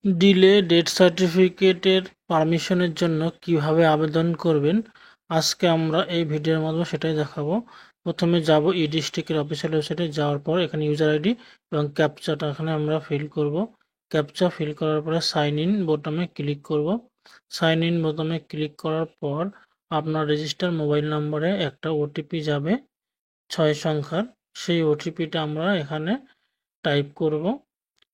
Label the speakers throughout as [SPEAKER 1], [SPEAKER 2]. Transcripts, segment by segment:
[SPEAKER 1] Delay death সার্টিফিকেটের পারমিশনের জন্য কিভাবে আবেদন করবেন আজকে আমরা এই ভিডিওর মাধ্যমে সেটাই দেখাবো। প্রথমে যাব ই ডিস্ট্রিক্টের অফিসিয়াল ওয়েবসাইটে যাওয়ার পর এখানে ইউজার আইডি এবং ক্যাপচাটা এখানে আমরা ফিল করব। ক্যাপচা ফিল করার পরে সাইন ইন বোতামে ক্লিক করব। সাইন ইন বোতামে ক্লিক করার পর আপনার রেজিস্টার মোবাইল নম্বরে একটা ওটিপি যাবে 6 সংখ্যার। সেই ওটিপিটা আমরা এখানে টাইপ করব।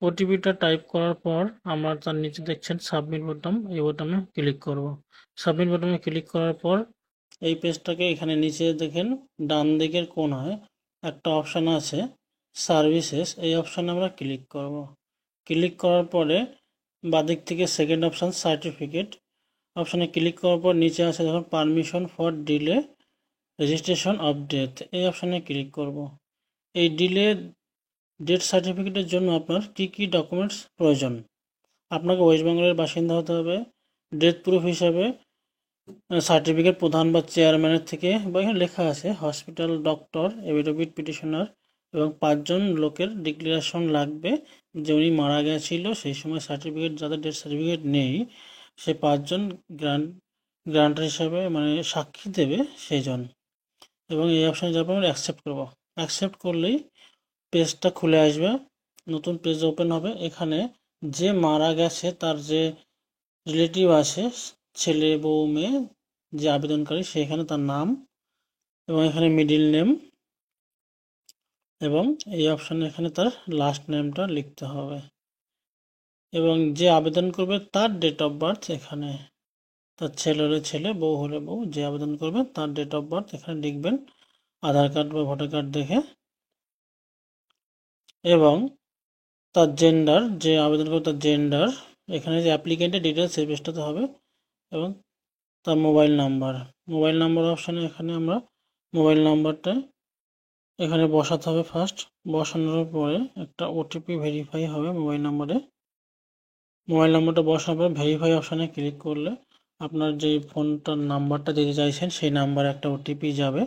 [SPEAKER 1] ওটিপিটা টাইপ করার পর আমরা তার নিচে দেখছেন সাবমিট বোতাম, এই বোতামে ক্লিক করব। সাবমিট বোতামে ক্লিক করার পর এই পেজটাকে এখানে নিচে দেখেন ডান দিকের কোণায় একটা অপশান আছে সার্ভিসেস, এই অপশানে আমরা ক্লিক করব। ক্লিক করার পরে বাদিক থেকে সেকেন্ড অপশান সার্টিফিকেট অপশানে ক্লিক করার পর নিচে আছে দেখুন permission for delay registration of death, এই অপশানে ক্লিক করব। এই ডিলে ডেথ সার্টিফিকেটের জন্য আপনার কি কি ডকুমেন্টস প্রয়োজন। আপনাকে ওয়েস্ট বেঙ্গলের বাসিন্দা হতে হবে। ডেথ প্রুফ হিসাবে সার্টিফিকেট প্রধান বা চেয়ারম্যানের থেকে বা এখানে লেখা আছে হসপিটাল ডক্টর এভিডেভিট পিটিশনার এবং 5 জন লোকের ডিক্লারেশন লাগবে যে উনি মারা গেছিল সেই সময় সার্টিফিকেট, যাদের ডেথ সার্টিফিকেট নেই সে 5 জন গ্রান্টার হিসাবে মানে সাক্ষী দেবে সেই জন। এবং এই অপশানে যাবো আমরা অ্যাকসেপ্ট করবো। অ্যাকসেপ্ট করলেই পেজটা খুলে আসবে, নতুন পেজ ওপেন হবে। এখানে যে মারা গেছে তার যে রিলেটিভ আছে, ছেলে বউ মেয়ে, যে আবেদনকারী সেখানে তার নাম এবং এখানে মিডিল নেম এবং এই অপশানে এখানে তার লাস্ট নেমটা লিখতে হবে এবং যে আবেদন করবে তার ডেট অফ বার্থ এখানে, তার ছেলে হলে ছেলে, বউ হলে বউ, যে আবেদন করবে তার ডেট অফ বার্থ এখানে লিখবেন আধার কার্ড বা ভোটার কার্ড দেখে এবং তার জেন্ডার, যে আবেদন করবে তার জেন্ডার, এখানে যে অ্যাপ্লিকেন্টের ডিটেলস সেই পেজটাতে হবে এবং তার মোবাইল নাম্বার অপশানে এখানে আমরা মোবাইল নাম্বারটা এখানে বসাতে হবে ফার্স্ট। বসানোর পরে একটা ওটিপি ভেরিফাই হবে মোবাইল নাম্বারটা বসানোর পর ভেরিফাই অপশানে ক্লিক করলে আপনার যে ফোনটার নাম্বারটা দিতে চাইছেন সেই নাম্বারে একটা ওটিপি যাবে।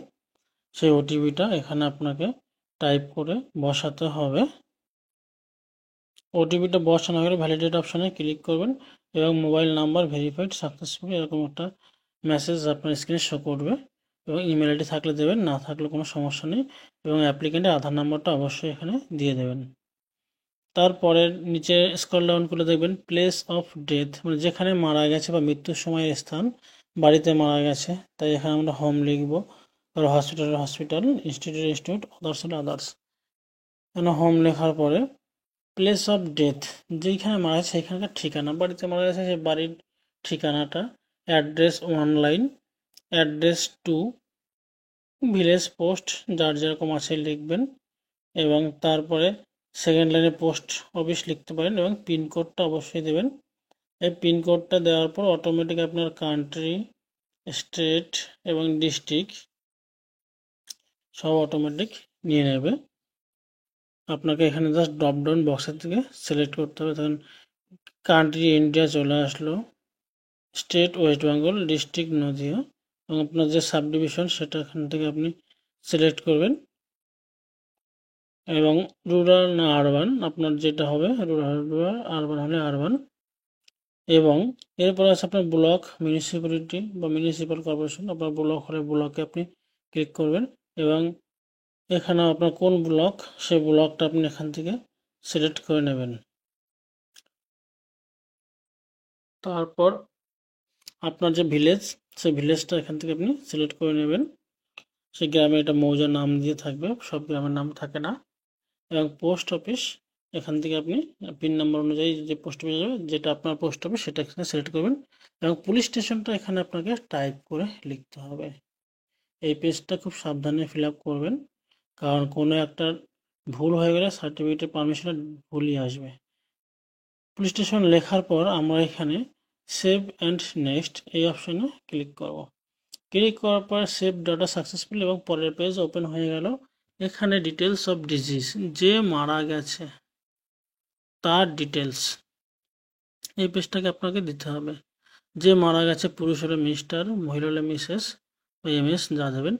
[SPEAKER 1] সেই ওটিপিটা এখানে আপনাকে টাইপ করে বসাতে হবে। ওটিপিটা বসানো হলে ভ্যালিডেট অপশানে ক্লিক করবেন এবং মোবাইল নাম্বার ভেরিফাইড সাকসেসফুলি এরকম একটা মেসেজ আপনার স্ক্রিনে শো করবে এবং ইমেল আইডি থাকলে দেবেন, না থাকলে কোনো সমস্যা নেই এবং অ্যাপ্লিকেন্টের আধার নাম্বারটা অবশ্যই এখানে দিয়ে দেবেন। তারপরে নিচে স্ক্রল ডাউন করে দেখবেন প্লেস অফ ডেথ, মানে যেখানে মারা গেছে বা মৃত্যুর সময়ের স্থান, বাড়িতে মারা গেছে তাই এখানে আমরা হোম লিখব, আর হসপিটাল, ইনস্টিটিউট, আদার্স হলে আদার্স। এখানে হোম লেখার পরে প্লেস অফ ডেথ, যেইখানে মারা গেছে সেখানকার ঠিকানা, বাড়িতে মারা গেছে সেই বাড়ির ঠিকানাটা, address 1 line, address 2, village post যার যেরকম আছে লিখবেন এবং তারপরে সেকেন্ড লাইনে পোস্ট অফিস লিখতে পারেন এবং পিনকোডটা অবশ্যই দেবেন। এই পিনকোডটা দেওয়ার পর অটোমেটিক আপনার কান্ট্রি, স্টেট এবং ডিস্ট্রিক্ট সব অটোমেটিক নিয়ে নেবে। আপনাকে এখানে জাস্ট ড্রপ ডাউন বক্সের থেকে সিলেক্ট করতে হবে। তখন কান্ট্রি ইন্ডিয়া চলে আসলো, state West Bengal, district Nadia এবং আপনার যে সাব ডিভিশন সেটা এখান থেকে আপনি সিলেক্ট করবেন এবং রুরাল না আরবান আপনার যেটা হবে, রুরাল আরবান হলে আরবান। এবং এরপর আছে আপনার ব্লক, মিউনিসিপ্যালিটি বা মিউনিসিপ্যাল কর্পোরেশন, আপনার ব্লক হলে ব্লকে আপনি ক্লিক করবেন এবং এখানে আপনার কোন ব্লক সেই ব্লকটা আপনি এখান থেকে সিলেক্ট করে নেবেন। তারপর আপনার যে ভিলেজ সেই ভিলেজটা এখান থেকে আপনি সিলেক্ট করে নেবেন। সেই গ্রামে এটা মৌজার নাম দিয়ে থাকবে, সব গ্রামের নাম থাকে না। এবং পোস্ট অফিস এখান থেকে আপনি পিন নাম্বার অনুযায়ী যে পোস্ট অফিস যাবে, যেটা আপনার পোস্ট অফিস সেটা এখানে সিলেক্ট করবেন এবং পুলিশ স্টেশনটা এখানে আপনাকে টাইপ করে লিখতে হবে। এই পেজটা খুব সাবধানে ফিল আপ করবেন, কারণ কোনো একটা ভুল হয়ে গেলে সার্টিফিকেটের পারমিশনটা ভুলই আসবে। পুলিশ স্টেশন লেখার পর আমরা এখানে সেভ অ্যান্ড নেক্সট এই অপশানে ক্লিক করব। ক্লিক করার পর সেভ ডাটা সাকসেসফুল এবং পরের পেজ ওপেন হয়ে গেল। এখানে ডিটেলস অফ ডিজিজ, যে মারা গেছে তার ডিটেলস এই পেজটাকে আপনাকে দিতে হবে। যে মারা গেছে পুরুষ হলে মিস্টার, মহিলা হলে মিসেস বা এমএস যা দেবেন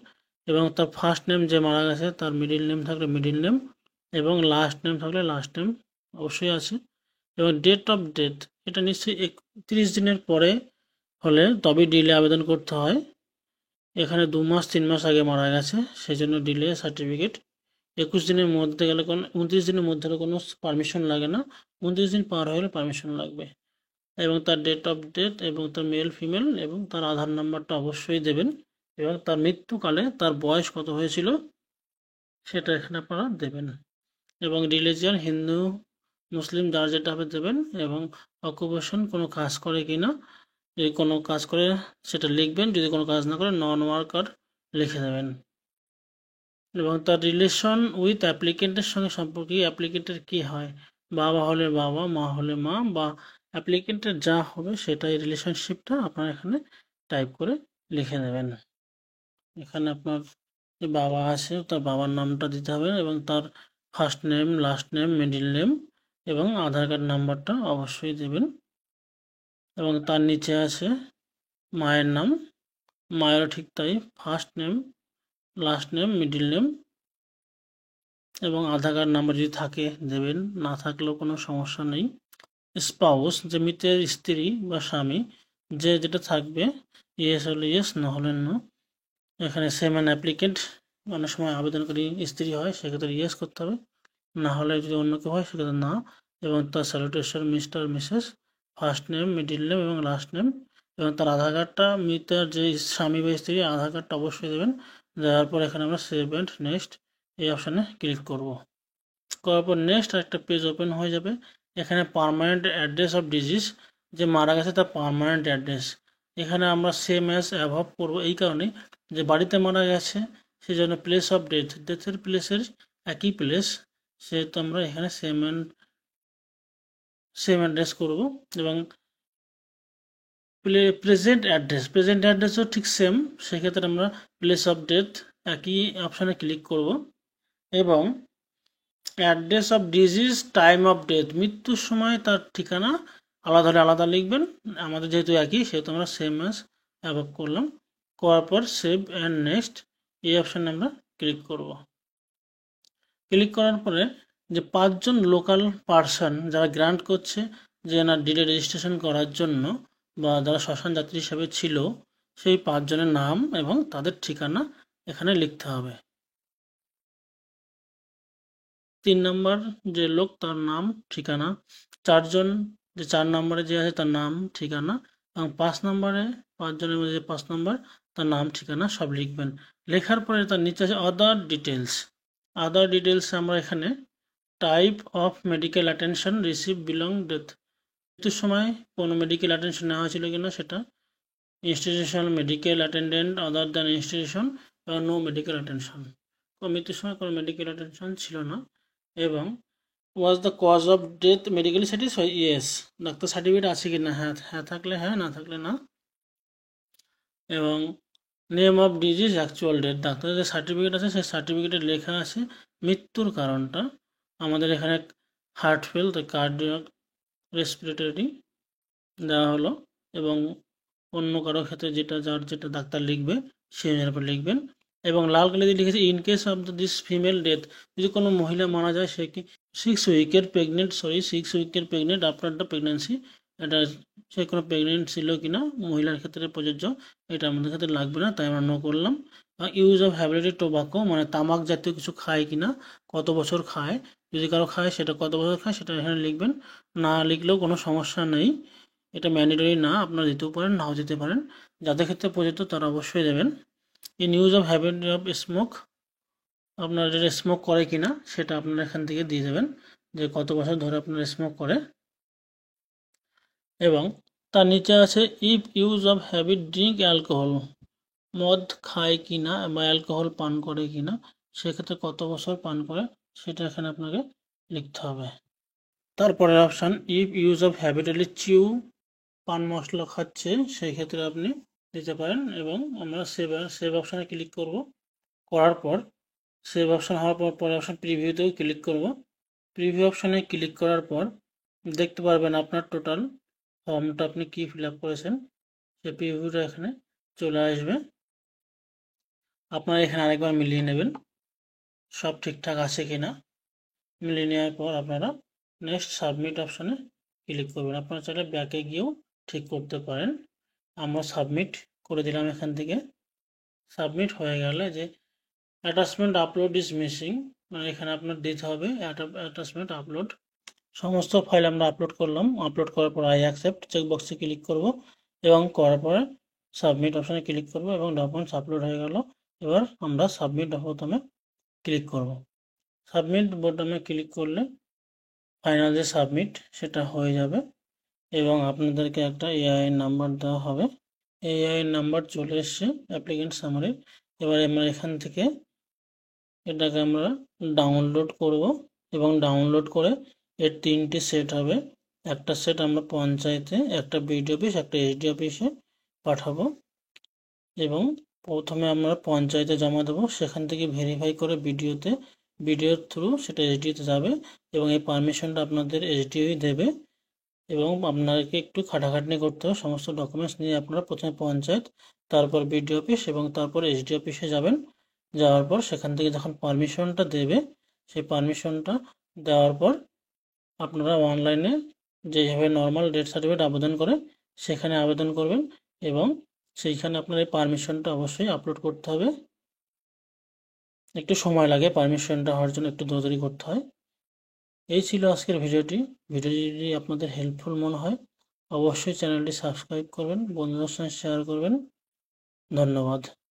[SPEAKER 1] এবং তার ফার্স্ট নেম, যে মারা গেছে তার মিডিল নেম থাকলে মিডিল নেম এবং লাস্ট নেম থাকলে লাস্ট নেম অবশ্যই আছে এবং ডেট অফ ডেথ এটা নিশ্চয়ই 31 দিনের পরে হলে তবেই ডিলে আবেদন করতে হয়। এখানে 2 মাস 3 মাস আগে মারা গেছে, সেই জন্য ডিলে সার্টিফিকেট। 21 দিনের মধ্যে গেলে 29 দিনের মধ্যে হলে কোনো পারমিশন লাগে না, 29 দিন পার হলে পারমিশন লাগবে। এবং তার ডেট অফ ডেথ এবং তার মেল ফিমেল এবং তার আধার নাম্বারটা অবশ্যই দেবেন, এবং তার মৃত্যুকালে তার বয়স কত হয়েছিল সেটা এখানে আপনারা দেবেন, এবং রিলিজিয়ান হিন্দু মুসলিম যার যেটা হবে দেবেন, এবং অকুপেশন কোনো কাজ করে কিনা, যদি কোনো কাজ করে সেটা লিখবেন, যদি কোনো কাজ না করে নন ওয়ার্কার লিখে দেবেন। এবং তার রিলেশন উইথ অ্যাপ্লিকেন্টের সঙ্গে সম্পর্কে অ্যাপ্লিকেন্টের কি হয়, বাবা হলে বাবা, মা হলে মা, বা অ্যাপ্লিকেন্টের যা হবে সেটাই রিলেশনশিপটা আপনার এখানে টাইপ করে লিখে দেবেন। এখানে আপনার যে বাবা আছে তার বাবার নামটা দিতে হবে, এবং তার first name, last name, middle name, এবং আধার কার্ড নাম্বারটা অবশ্যই দেবেন। এবং তার নিচে আছে মায়ের নাম, মায়েরও ঠিক তাই, first name, last name, middle name, এবং আধার কার্ড নাম্বার যদি থাকে দেবেন, না থাকলেও কোনো সমস্যা নেই। স্পাউস যে মৃতের স্ত্রী বা স্বামী, যে যেটা থাকবে, ইয়েস হলে ইয়েস, না হলে নো। এখানে সেম অ্যান অ্যাপ্লিকেন্ট, অনেক সময় আবেদনকারী স্ত্রী হয়, সেক্ষেত্রে ইয়েস করতে হবে, না হলে যদি অন্য কেউ হয় সেক্ষেত্রে না। এবং তার salutation mister Mrs, first name, middle name এবং লাস্ট নেম, এবং তার আধার কার্ডটা, মৃতের যে স্বামী বা স্ত্রী আধার কার্ডটা অবশ্যই দেবেন। দেওয়ার পর এখানে আমরা সেভ অ্যান্ড নেক্সট এই অপশানে ক্লিক করব। করার পর নেক্সট একটা পেজ ওপেন হয়ে যাবে। এখানে পার্মানেন্ট অ্যাড্রেস অফ ডিজিজ, যে মারা গেছে তার পার্মানেন্ট অ্যাড্রেস, এখানে আমরা সেম অ্যাজ অ্যাভব করবো, এই কারণে যে বাড়িতে মারা গেছে সেই জন্য প্লেস অফ ডেথ, ডেথের প্লেসের একই প্লেস, সেহেতু আমরা এখানে সেম অ্যাড্রেস করব। এবং প্রেজেন্ট অ্যাড্রেসও ঠিক সেম, সেক্ষেত্রে আমরা প্লেস অফ ডেথ একই অপশানে ক্লিক করব। এবং address of disease, time of death, মৃত্যুর সময় তার ঠিকানা আলাদা হলে আলাদা লিখবেন, আমাদের যেহেতু একই সেহেতু আমরা সেম অ্যাজ অ্যাবভ করলাম। করার পর সেভ অ্যান্ড নেক্সট এই অপশানে আমরা ক্লিক করব। ক্লিক করার পরে যে 5 জন লোকাল পার্সন যারা গ্রান্ট করছে যে না ডিলে রেজিস্ট্রেশন করার জন্য, বা যারা শ্মশান যাত্রী হিসাবে ছিল, সেই 5 জনের নাম এবং তাদের ঠিকানা এখানে লিখতে হবে। 3 নম্বর যে লোক তার নাম ঠিকানা, 4 জন যে 4 নম্বরে যে আছে তার নাম ঠিকানা, এবং 5 নম্বরে 5 জনের মধ্যে যে 5 নম্বর তার নাম ঠিকানা সব লিখবেন। লেখার পরে তার নিচে আছে আদার ডিটেলস। আদার ডিটেলস আমরা এখানে type of medical attention receive belong death, মৃত্যুর সময় কোনো মেডিকেল অ্যাটেনশন নেওয়া হয়েছিল কিনা সেটা, institutional medical attendant other than institution, এবং নো মেডিকেল অ্যাটেনশন, মৃত্যুর সময় কোনো মেডিকেল অ্যাটেনশন ছিল না। এবং was the cause of death medically satisfy, yes, doctor certificate আছে কি না, হ্যাঁ, হ্যাঁ থাকলে হ্যাঁ, না থাকলে না। এবং name of disease, actual date, ডাক্তারের যে সার্টিফিকেট আছে সেই সার্টিফিকেটে লেখা আছে মৃত্যুর কারণটা, আমাদের এখানে হার্ট ফেল, তো কার্ডিয়াক রেসপিরেটরি দেওয়া হলো। এবং অন্য কারো ক্ষেত্রে যেটা যার যেটা ডাক্তার লিখবে সেই অনুযায়ী আপনি লিখবেন। এবং লাল কালি দিয়ে লিখেছে in case of this female death, যদি কোনো মহিলা মারা যায় সে কি 6 উইকের প্রেগনেন্ট আফটার দ্য প্রেগনেন্সি, এটা সে কোনো প্রেগনেন্ট ছিল কিনা মহিলার ক্ষেত্রে প্রযোজ্য, এটা আমাদের ক্ষেত্রে লাগবে না, তাই আমরা নো করলাম। ইউজ অফ হ্যাবিটেড টোবাকো, মানে তামাক জাতীয় কিছু খায় কিনা, কত বছর খায়, যদি কারো খায় সেটা কত বছর খায় সেটা এখানে লিখবেন, না লিখলেও কোনো সমস্যা নেই, এটা ম্যান্ডেটরি না, আপনারা দিতেও পারেন নাও দিতে পারেন, যাদের ক্ষেত্রে প্রযোজ্য তারা অবশ্যই দেবেন। In use of habit of smoke, আপনার যেটা স্মোক করে কিনা সেটা আপনারা এখান থেকে দিয়ে দেবেন, যে কত বছর ধরে আপনারা স্মোক করে। এবং তার নিচে আছে if use of habit drink alcohol, মদ খায় কিনা বা অ্যালকোহল পান করে কিনা, সেক্ষেত্রে কত বছর পান করে সেটা এখানে আপনাকে লিখতে হবে। তারপরে অপশান ইফ ইউজ অফ হ্যাবিটালি চিউ, পান মশলা খাচ্ছে, সেই ক্ষেত্রে আপনি দিতে পারেন। এবং আমরা সেভ অপশানে ক্লিক করব। করার পর সেভ অপশান হওয়ার পর পরে অপশান প্রিভিউতেও ক্লিক করব। প্রিভিউ অপশানে ক্লিক করার পর দেখতে পারবেন আপনার টোটাল ফর্মটা আপনি কি ফিল আপ করেছেন, সেই প্রিভিউটা এখানে চলে আসবে। আপনারা এখানে আরেকবার মিলিয়ে নেবেন সব ঠিকঠাক আছে কিনা, মিলিয়ে নেওয়ার পর আপনারা নেক্সট সাবমিট অপশানে ক্লিক করবেন। আপনারা চাইলে ব্যাকে গিয়েও ঠিক করতে পারেন। আমরা সাবমিট করে দিলাম এখান থেকে। সাবমিট হয়ে গেলে যে অ্যাটাচমেন্ট আপলোড ইজ মিসিং, মানে এখানে আপনার দিতে হবে অ্যাটাচমেন্ট আপলোড। সমস্ত ফাইল আমরা আপলোড করলাম। আপলোড করার পর আই অ্যাকসেপ্ট চেকবক্সে ক্লিক করব এবং করার পরে সাবমিট অপশানে ক্লিক করব এবং ডকুমেন্টস আপলোড হয়ে গেল। এবার আমরা সাবমিট বোতামে ক্লিক করব। সাবমিট বোতামে ক্লিক করলে ফাইনাল যে সাবমিট সেটা হয়ে যাবে এবং আপনাদেরকে একটা এআই নাম্বার দেওয়া হবে। এআই নাম্বার চলে এসছে অ্যাপ্লিকেন্ট সামারি। এবার আমরা এখান থেকে এটাকে আমরা ডাউনলোড করব এবং ডাউনলোড করে এর 3টি সেট হবে। একটা সেট আমরা পঞ্চায়েতে, একটা বিডিও অফিস, একটা এসডি অফিসে পাঠাবো এবং প্রথমে আমরা পঞ্চায়েতে জমা দেবো, সেখান থেকে ভেরিফাই করে ভিডিওর থ্রু সেটা এসডিওতে যাবে এবং এই পারমিশনটা আপনাদের এসডিওই দেবে এবং আপনাকে একটু খাটাখাটনি করতে হবে। সমস্ত ডকুমেন্টস নিয়ে আপনারা প্রথমে পঞ্চায়েত, তারপর বিডিও অফিস এবং তারপর এসডি অফিসে যাবেন। যাওয়ার পর সেখান থেকে যখন পারমিশনটা দেবে, সেই পারমিশনটা দেওয়ার পর আপনারা অনলাইনে যেভাবে নর্মাল ডেথ সার্টিফিকেট আবেদন করে সেখানে আবেদন করবেন এবং সেইখানে আপনার এই পারমিশনটা অবশ্যই আপলোড করতে হবে। একটু সময় লাগে পারমিশনটা হওয়ার জন্য, একটু দৌড়াদৌড়ি করতে হয়। এই ছিল আজকের ভিডিওটি। ভিডিওটি যদি আপনাদের হেল্পফুল মনে হয় অবশ্যই চ্যানেলটি সাবস্ক্রাইব করবেন, বন্ধুদের সঙ্গে শেয়ার করবেন। ধন্যবাদ।